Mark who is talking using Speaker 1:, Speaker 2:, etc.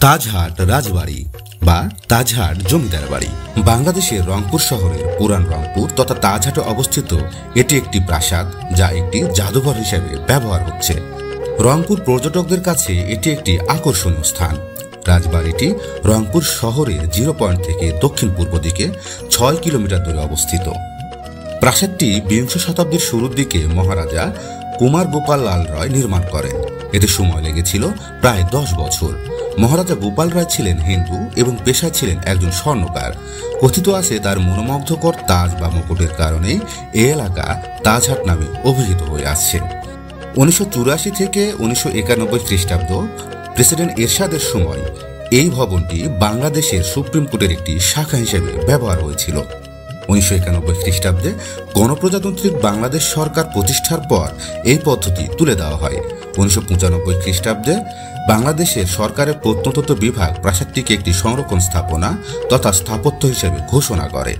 Speaker 1: তাজহাট রাজবাড়ি বা তাজহাট জমিদার বাড়ি বাংলাদেশের রংপুর শহরের পুরান রংপুর তথা তাজহাটে অবস্থিত এটি একটি প্রাসাদ যা একটি জাদুঘর হিসেবে ব্যবহার হচ্ছে। রংপুর পর্যটকদের কাছে এটি একটি আকর্ষণীয় স্থান। রাজবাড়িটি রংপুর শহরের 0 পয়েন্ট থেকে দক্ষিণ পূর্ব দিকে 6 কিলোমিটার দূরে অবস্থিত। প্রাসাদটি বিংশ শতাব্দীর শুরুর দিকে মহারাজা কুমার গোপাল লাল রায় নির্মাণ করেন। এতে সময় লেগেছিল প্রায় 10 বছর। মহারাজা গোপাল রায় ছিলেন হিন্দু এবং পেশায় ছিলেন একজন স্বর্ণকার। কথিত আছে তার মনোমুগ্ধকর তাজ বা মুকুটের কারণে এ এলাকা তাজহাট নামে অভিহিত হয়ে আসছে। 1984 থেকে 1991 খ্রিস্টাব্দ প্রেসিডেন্ট এরশাদের সময় এই ভবনটি বাংলাদেশের সুপ্রিম কোর্টের একটি শাখা হিসেবে ব্যবহার হয়েছিল। 1991 খ্রিস্টাব্দে গণপ্রজাতান্ত্রিক বাংলাদেশ সরকার প্রতিষ্ঠার পর এই পদ্ধতি তুলে দেওয়া হয়। 1995 খ্রিস্টাব্দে বাংলাদেশের সরকারের প্রত্নতত্ত্ব বিভাগ প্রাসাদটিকে একটি সংরক্ষণ স্থাপনা তথা স্থাপত্য হিসেবে ঘোষণা করে।